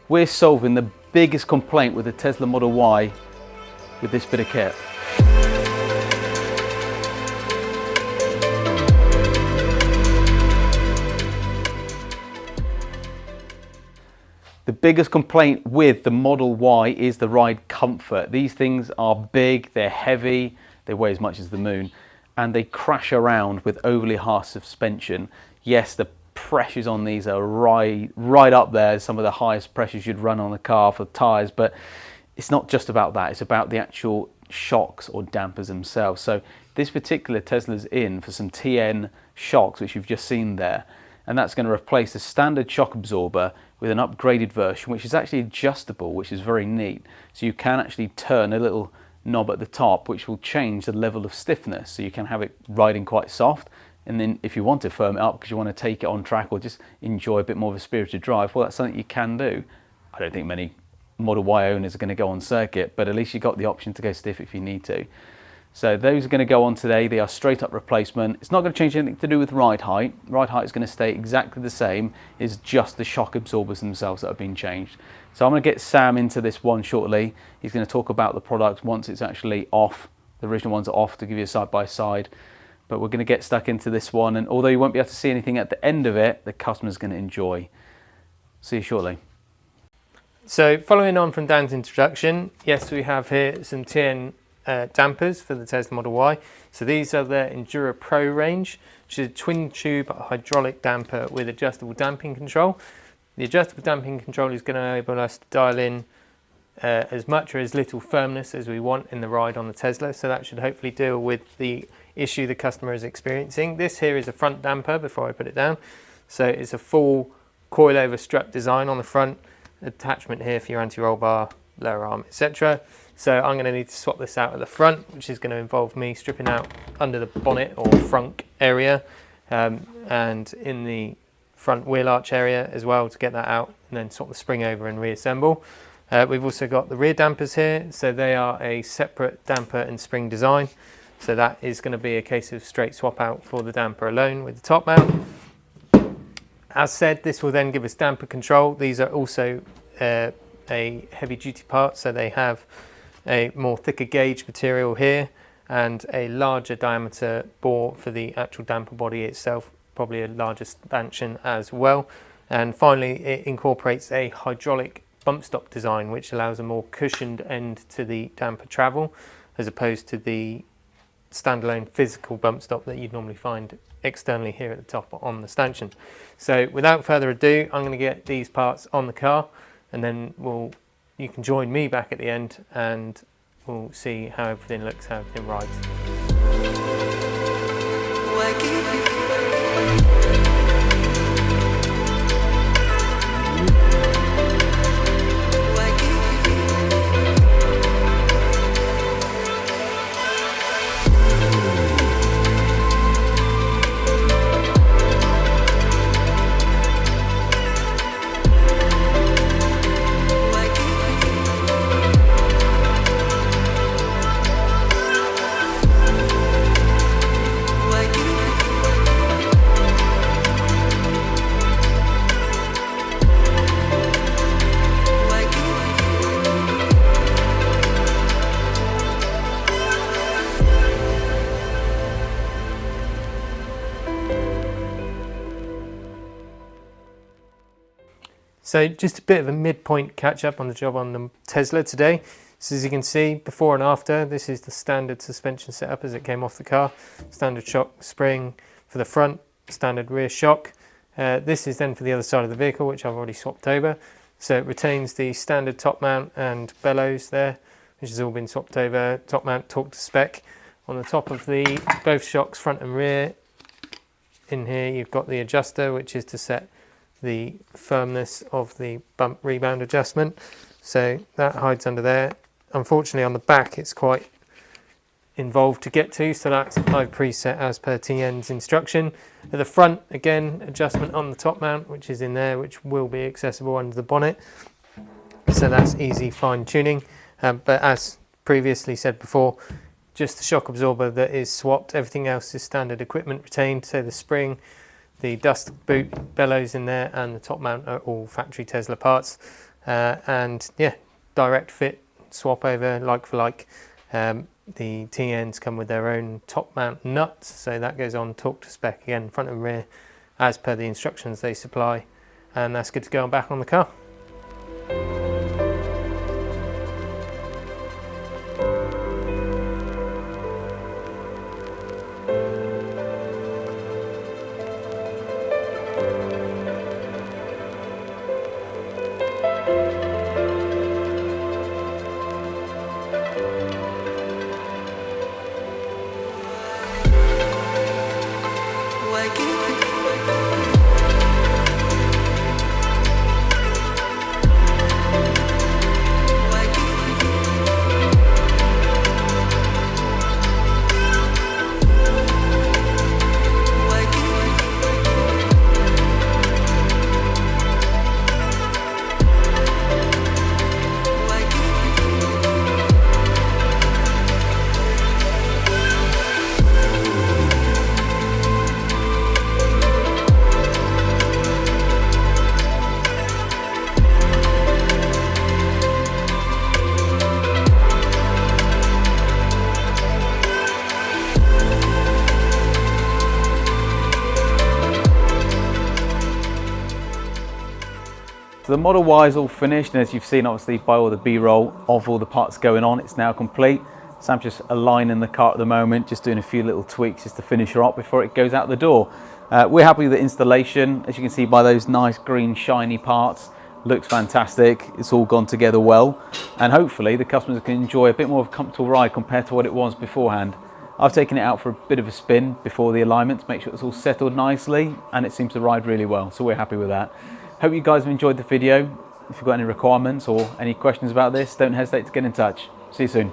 We're solving the biggest complaint with the Tesla Model Y with this bit of kit. The biggest complaint with the Model Y is the ride comfort. These things are big, they're heavy, they weigh as much as the moon, and they crash around with overly harsh suspension. Yes, the pressures on these are right up there, some of the highest pressures you'd run on a car for tyres, but it's not just about that, it's about the actual shocks or dampers themselves. So this particular Tesla's in for some TN shocks, which you've just seen there, and that's going to replace the standard shock absorber with an upgraded version, which is actually adjustable, which is very neat. So you can actually turn a little knob at the top, which will change the level of stiffness. So you can have it riding quite soft, and then if you want to firm it up because you want to take it on track or just enjoy a bit more of a spirited drive, well, that's something you can do. I don't think many Model Y owners are going to go on circuit, but at least you've got the option to go stiff if you need to. So those are going to go on today. They are straight up replacement. It's not going to change anything to do with ride height. Ride height is going to stay exactly the same. It's just the shock absorbers themselves that have been changed. So I'm going to get Sam into this one shortly. He's going to talk about the product once it's actually off. The original ones are off to give you a side-by-side. But we're going to get stuck into this one. And although you won't be able to see anything at the end of it, the customer's going to enjoy. See you shortly. So following on from Dan's introduction, yes, we have here some TN dampers for the Tesla Model Y. So these are the Endurapro range, which is a twin tube hydraulic damper with adjustable damping control. The adjustable damping control is going to enable us to dial in as much or as little firmness as we want in the ride on the Tesla. So that should hopefully deal with the issue the customer is experiencing. This here is a front damper before I put it down. So it's a full coilover strut design on the front, attachment here for your anti-roll bar, lower arm, etc. So I'm going to need to swap this out at the front, which is going to involve me stripping out under the bonnet or frunk area and in the front wheel arch area as well to get that out, and then swap the spring over and reassemble. We've also got the rear dampers here, so they are a separate damper and spring design. So that is going to be a case of straight swap out for the damper alone with the top mount. As said, this will then give us damper control. These are also a heavy duty part, so they have a more thicker gauge material here and a larger diameter bore for the actual damper body itself, probably a larger expansion as well. And finally, it incorporates a hydraulic bump stop design, which allows a more cushioned end to the damper travel as opposed to the standalone physical bump stop that you'd normally find externally here at the top on the stanchion. So without further ado, I'm going to get these parts on the car, and then you can join me back at the end and we'll see how everything looks, how everything rides. So just a bit of a midpoint catch up on the job on the Tesla today. So as you can see, before and after, this is the standard suspension setup as it came off the car. Standard shock spring for the front, standard rear shock. This is then for the other side of the vehicle, which I've already swapped over. So it retains the standard top mount and bellows there, which has all been swapped over. Top mount torque to spec. On the top of both shocks, front and rear, in here you've got the adjuster, which is to set the firmness of the bump rebound adjustment. So that hides under there. Unfortunately on the back it's quite involved to get to, so that's I've preset as per TN's instruction. At the front, again, adjustment on the top mount, which is in there, which will be accessible under the bonnet. So that's easy fine tuning. But as previously said before, just the shock absorber that is swapped. Everything else is standard equipment retained. So the spring, the dust boot bellows in there, and the top mount are all factory Tesla parts. and yeah, direct fit, swap over like for like. The T-ends come with their own top mount nuts, so that goes on torque to spec again, front and rear, as per the instructions they supply, and that's good to go on back on the car. So the Model Y is all finished, and as you've seen obviously by all the B-roll of all the parts going on, it's now complete. Sam's just aligning the car at the moment, just doing a few little tweaks just to finish her up before it goes out the door. We're happy with the installation. As you can see by those nice green shiny parts, looks fantastic. It's all gone together well, and hopefully the customers can enjoy a bit more of a comfortable ride compared to what it was beforehand. I've taken it out for a bit of a spin before the alignment to make sure it's all settled nicely, and it seems to ride really well, so we're happy with that. Hope you guys have enjoyed the video. If you've got any requirements or any questions about this, don't hesitate to get in touch. See you soon.